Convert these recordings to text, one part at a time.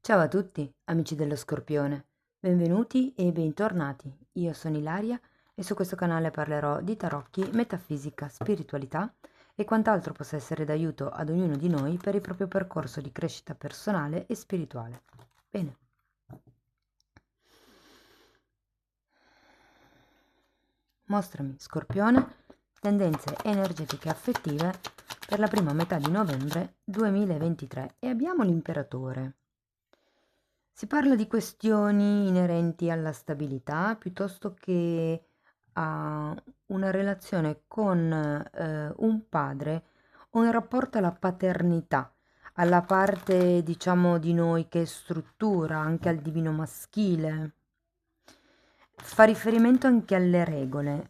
Ciao a tutti, amici dello Scorpione. Benvenuti e bentornati. Io sono Ilaria e su questo canale parlerò di tarocchi, metafisica, spiritualità e quant'altro possa essere d'aiuto ad ognuno di noi per il proprio percorso di crescita personale e spirituale. Bene. Mostrami, Scorpione, tendenze energetiche affettive per la prima metà di novembre 2023 e abbiamo l'Imperatore. Si parla di questioni inerenti alla stabilità piuttosto che a una relazione con un padre o in rapporto alla paternità, alla parte, diciamo, di noi che struttura, anche al divino maschile. Fa riferimento anche alle regole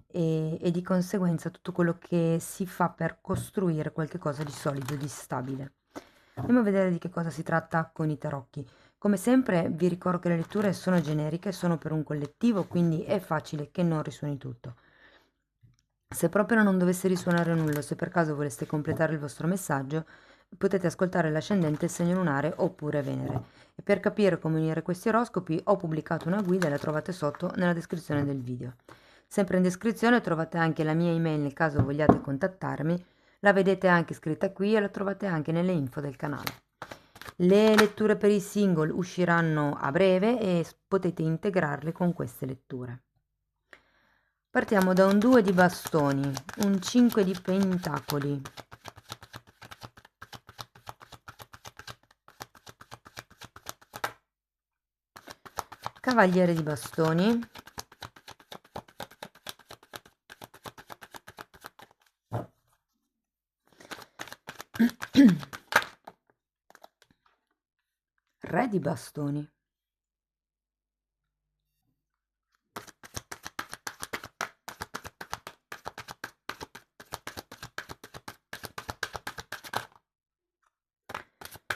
e di conseguenza tutto quello che si fa per costruire qualcosa di solido, di stabile. Andiamo a vedere di che cosa si tratta con i tarocchi. Come sempre vi ricordo che le letture sono generiche, sono per un collettivo, quindi è facile che non risuoni tutto. Se proprio non dovesse risuonare nulla, se per caso voleste completare il vostro messaggio, potete ascoltare l'ascendente, il segno lunare oppure Venere. E per capire come unire questi oroscopi ho pubblicato una guida e la trovate sotto nella descrizione del video. Sempre in descrizione trovate anche la mia email nel caso vogliate contattarmi, la vedete anche scritta qui e la trovate anche nelle info del canale. Le letture per i single usciranno a breve e potete integrarle con queste letture. Partiamo da un 2 di bastoni, un 5 di pentacoli, cavaliere di bastoni, re di bastoni,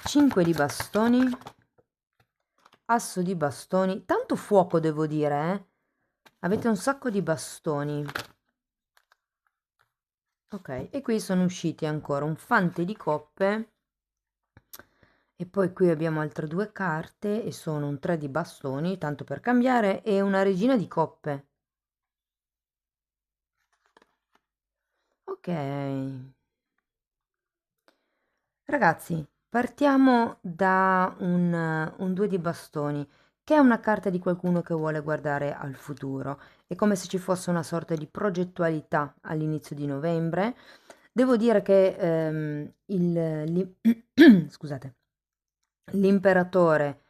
cinque di bastoni, asso di bastoni, tanto fuoco devo dire, Avete un sacco di bastoni. Ok, e qui sono usciti ancora un fante di coppe e poi qui abbiamo altre due carte e sono un 3 di bastoni, tanto per cambiare, e una regina di coppe. Ok. Ragazzi, partiamo da un 2 di bastoni, che è una carta di qualcuno che vuole guardare al futuro. È come se ci fosse una sorta di progettualità all'inizio di novembre. Devo dire che scusate, l'imperatore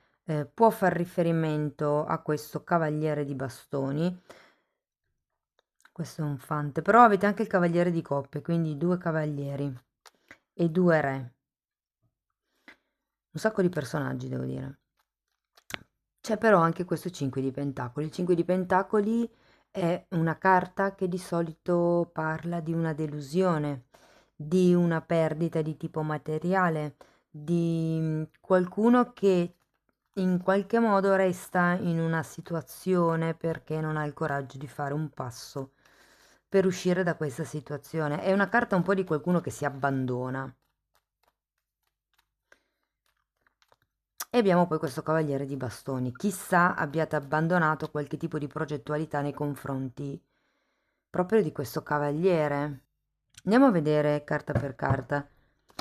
può far riferimento a questo cavaliere di bastoni. Questo è un fante, però avete anche il cavaliere di coppe, quindi due cavalieri e due re. Un sacco di personaggi, devo dire. C'è però anche questo 5 di pentacoli. Il 5 di pentacoli è una carta che di solito parla di una delusione, di una perdita di tipo materiale, di qualcuno che in qualche modo resta in una situazione perché non ha il coraggio di fare un passo per uscire da questa situazione. È una carta un po' di qualcuno che si abbandona. E abbiamo poi questo cavaliere di bastoni. Chissà abbiate abbandonato qualche tipo di progettualità nei confronti proprio di questo cavaliere. Andiamo a vedere carta per carta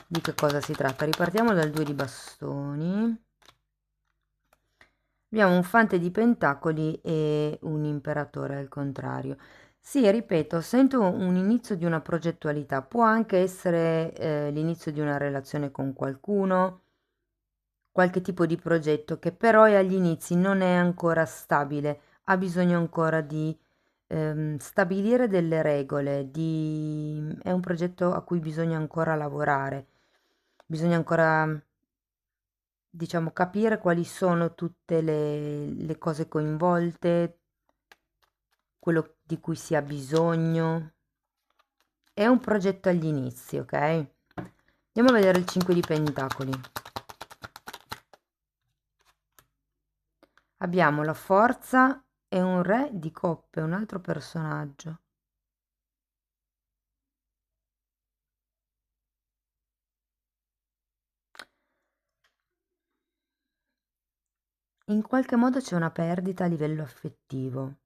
di che cosa si tratta. Ripartiamo dal 2 di bastoni. Abbiamo un fante di pentacoli e un imperatore al contrario. Sì, ripeto, sento un inizio di una progettualità. Può anche essere l'inizio di una relazione con qualcuno, qualche tipo di progetto che però è agli inizi, non è ancora stabile, ha bisogno ancora di stabilire delle regole, è un progetto a cui bisogna ancora lavorare, bisogna ancora, diciamo, capire quali sono tutte le cose coinvolte, quello di cui si ha bisogno. È un progetto agli inizi, ok? Andiamo a vedere il 5 di pentacoli. Abbiamo la forza e un re di coppe, un altro personaggio. in qualche modo c'è una perdita a livello affettivo.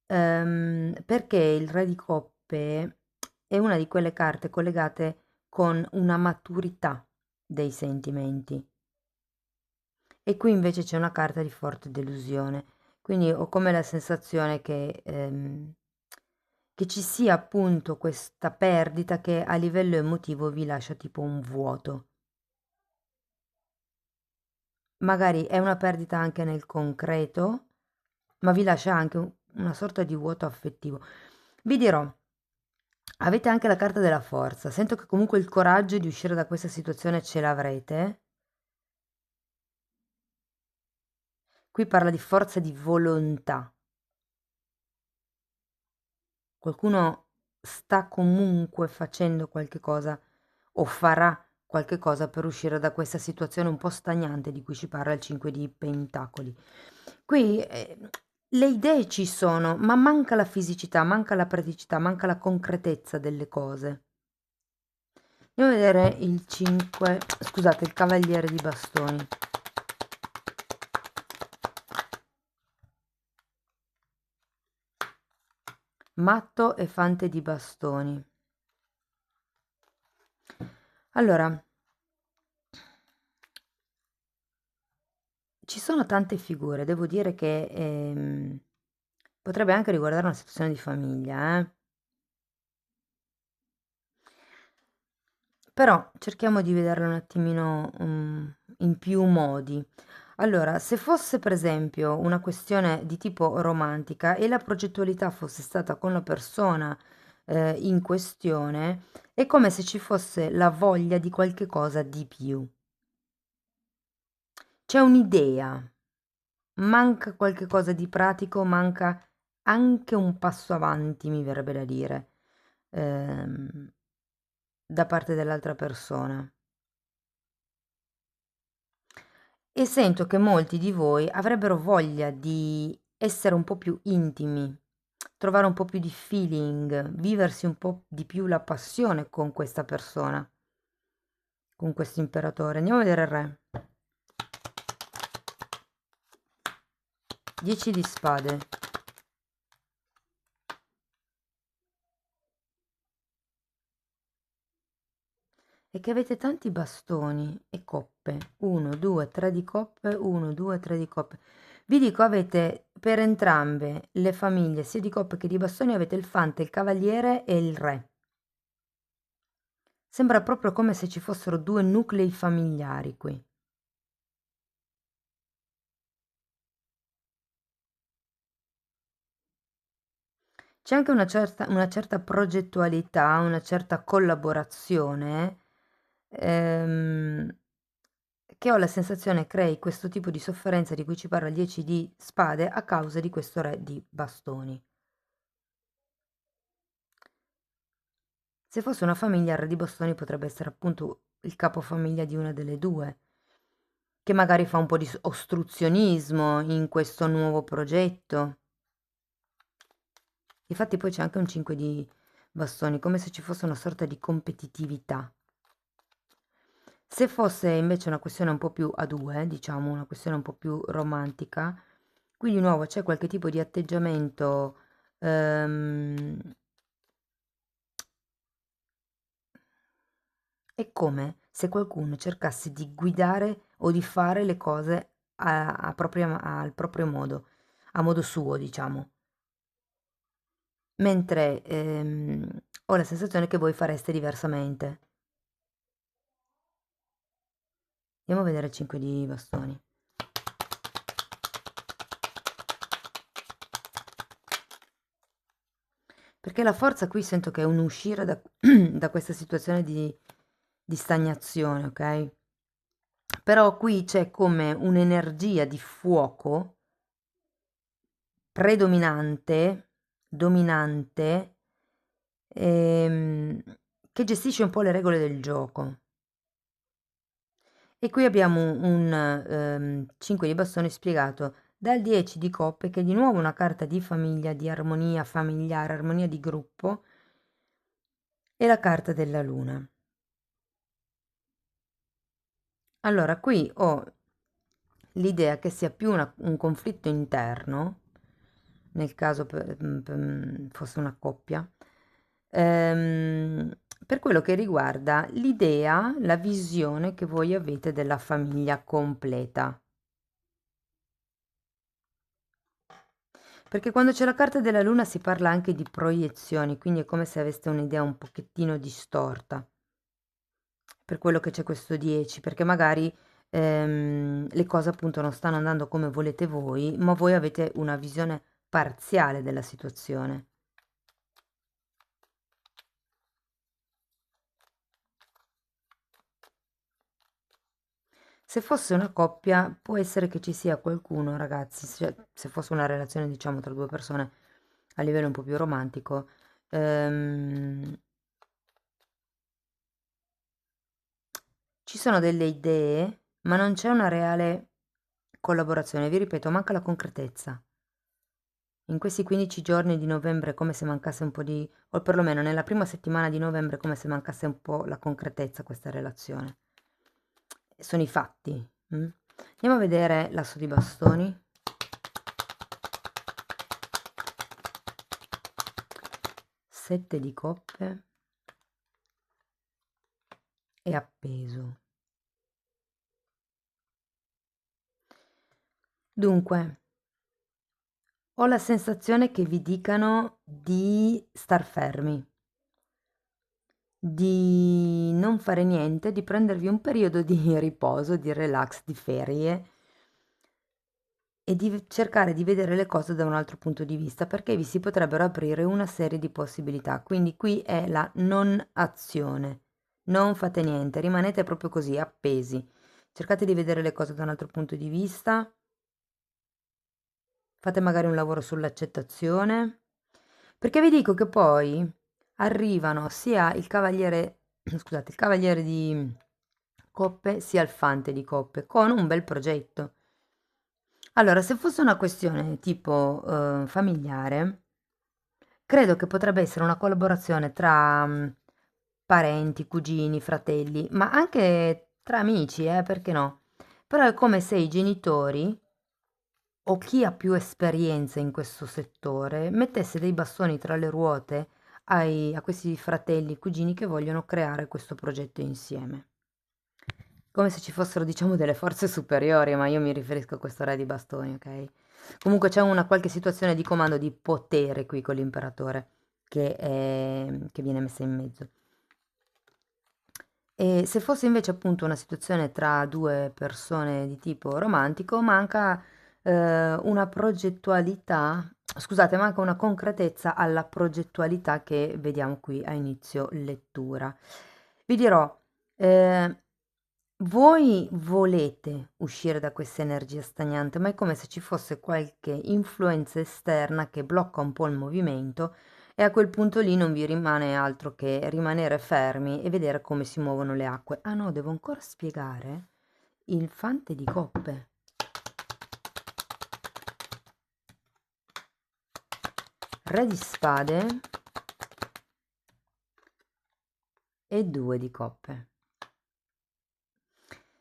Perché il Re di Coppe è una di quelle carte collegate con una maturità dei sentimenti. E qui invece c'è una carta di forte delusione. Quindi ho come la sensazione che ci sia appunto questa perdita che a livello emotivo vi lascia tipo un vuoto. Magari è una perdita anche nel concreto, ma vi lascia anche una sorta di vuoto affettivo. Vi dirò, avete anche la carta della forza. Sento che comunque il coraggio di uscire da questa situazione ce l'avrete. Qui parla di forza di volontà. Qualcuno sta comunque facendo qualche cosa o farà qualche cosa per uscire da questa situazione un po' stagnante di cui ci parla il 5 di Pentacoli. Qui le idee ci sono, ma manca la fisicità, manca la praticità, manca la concretezza delle cose. Andiamo a vedere il 5, scusate, il Cavaliere di Bastoni. Matto e Fante di Bastoni. Allora, ci sono tante figure, devo dire che potrebbe anche riguardare una situazione di famiglia, Però cerchiamo di vederla un attimino in più modi. Allora, se fosse per esempio una questione di tipo romantica e la progettualità fosse stata con la persona in questione, è come se ci fosse la voglia di qualche cosa di più. C'è un'idea, manca qualche cosa di pratico, manca anche un passo avanti, mi verrebbe da dire, ehm, da parte dell'altra persona. E sento che molti di voi avrebbero voglia di essere un po' più intimi, trovare un po' più di feeling, viversi un po' di più la passione con questa persona, con questo imperatore. Andiamo a vedere il re. 10 di spade. E che avete tanti bastoni e coppe. 1, 2, 3 di coppe, 1, 2, 3 di coppe. Vi dico, avete per entrambe le famiglie, sia di coppe che di bastoni, avete il fante, il cavaliere e il re. Sembra proprio come se ci fossero due nuclei familiari qui. C'è anche una certa progettualità, una certa collaborazione, ehm, che ho la sensazione crei questo tipo di sofferenza di cui ci parla il 10 di spade a causa di questo re di bastoni. Se fosse una famiglia, il re di bastoni potrebbe essere appunto il capofamiglia di una delle due, che magari fa un po' di ostruzionismo in questo nuovo progetto. Infatti poi c'è anche un 5 di bastoni, come se ci fosse una sorta di competitività. Se fosse invece una questione un po' più a due, diciamo, una questione un po' più romantica, qui di nuovo c'è qualche tipo di atteggiamento è come se qualcuno cercasse di guidare o di fare le cose al proprio modo, a modo suo, diciamo. Mentre ho la sensazione che voi fareste diversamente. Andiamo a vedere il 5 di bastoni. Perché la forza qui sento che è un uscire da, da questa situazione di stagnazione, ok? Però qui c'è come un'energia di fuoco predominante, dominante, ehm, che gestisce un po' le regole del gioco. E qui abbiamo un 5 di bastoni spiegato dal 10 di coppe, che è di nuovo una carta di famiglia, di armonia familiare, armonia di gruppo, e la carta della luna. Allora, qui ho l'idea che sia più un conflitto interno, nel caso fosse una coppia, per quello che riguarda l'idea, la visione che voi avete della famiglia completa. Perché quando c'è la carta della luna si parla anche di proiezioni, quindi è come se aveste un'idea un pochettino distorta. Per quello che c'è questo 10, perché magari le cose appunto non stanno andando come volete voi, ma voi avete una visione parziale della situazione. Se fosse una coppia, può essere che ci sia qualcuno, ragazzi, se fosse una relazione, diciamo, tra due persone a livello un po' più romantico, ehm, ci sono delle idee, ma non c'è una reale collaborazione. Vi ripeto, manca la concretezza. In questi 15 giorni di novembre è come se mancasse un po' di, o perlomeno nella prima settimana di novembre è come se mancasse un po' la concretezza a questa relazione. Sono i fatti. Andiamo a vedere l'asso di bastoni. Sette di coppe e appeso. Dunque, ho la sensazione che vi dicano di star fermi, di non fare niente, di prendervi un periodo di riposo, di relax, di ferie e di cercare di vedere le cose da un altro punto di vista, perché vi si potrebbero aprire una serie di possibilità. Quindi qui è la non azione. Non fate niente, rimanete proprio così, appesi. Cercate di vedere le cose da un altro punto di vista. Fate magari un lavoro sull'accettazione, perché vi dico che poi arrivano sia il cavaliere, scusate, il cavaliere di coppe, sia il fante di coppe, con un bel progetto. Allora, se fosse una questione tipo familiare, credo che potrebbe essere una collaborazione tra parenti, cugini, fratelli, ma anche tra amici, perché no? Però è come se i genitori o chi ha più esperienza in questo settore mettesse dei bastoni tra le ruote a questi fratelli, cugini che vogliono creare questo progetto insieme. Come se ci fossero, diciamo, delle forze superiori, ma io mi riferisco a questo re di bastoni, ok? Comunque c'è una qualche situazione di comando di potere qui con l'imperatore che viene messa in mezzo. E se fosse invece appunto una situazione tra due persone di tipo romantico, manca una progettualità, scusate, manca una concretezza alla progettualità che vediamo qui a inizio lettura. Vi dirò, eh, voi volete uscire da questa energia stagnante, ma è come se ci fosse qualche influenza esterna che blocca un po' il movimento e a quel punto lì non vi rimane altro che rimanere fermi e vedere come si muovono le acque. Ah no, devo ancora spiegare il fante di coppe. Re di spade e due di coppe.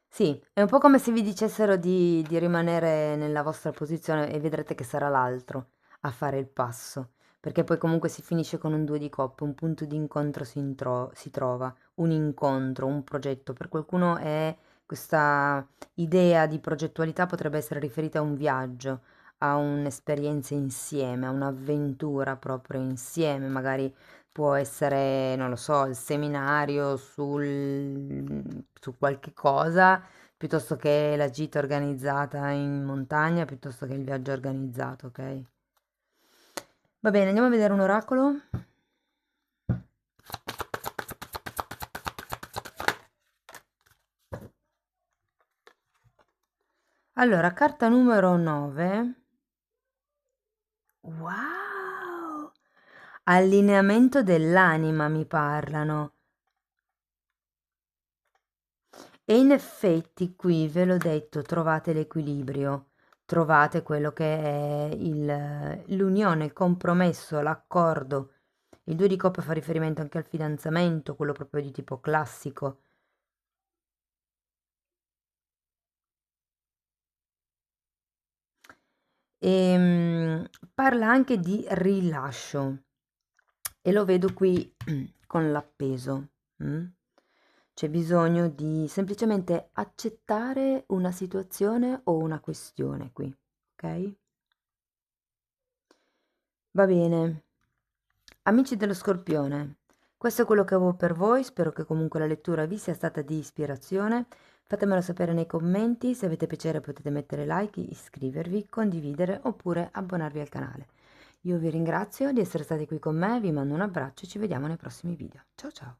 Sì, è un po' come se vi dicessero di rimanere nella vostra posizione e vedrete che sarà l'altro a fare il passo, perché poi comunque si finisce con un due di coppe, un punto di incontro si trova, un incontro, un progetto. Per qualcuno è questa idea di progettualità potrebbe essere riferita a un viaggio, a un'esperienza insieme, a un'avventura proprio insieme, magari può essere, non lo so, il seminario su qualche cosa, piuttosto che la gita organizzata in montagna, piuttosto che il viaggio organizzato, ok? Va bene, andiamo a vedere un oracolo. Allora, carta numero 9. Wow! Allineamento dell'anima mi parlano. E in effetti qui ve l'ho detto, trovate l'equilibrio, trovate quello che è l'unione, il compromesso, l'accordo. Il 2 di coppe fa riferimento anche al fidanzamento, quello proprio di tipo classico. Parla anche di rilascio e lo vedo qui con l'appeso. C'è bisogno di semplicemente accettare una situazione o una questione qui, ok? Va bene. Amici dello Scorpione, questo è quello che avevo per voi, spero che comunque la lettura vi sia stata di ispirazione. Fatemelo sapere nei commenti, se avete piacere potete mettere like, iscrivervi, condividere oppure abbonarvi al canale. Io vi ringrazio di essere stati qui con me, vi mando un abbraccio e ci vediamo nei prossimi video. Ciao ciao!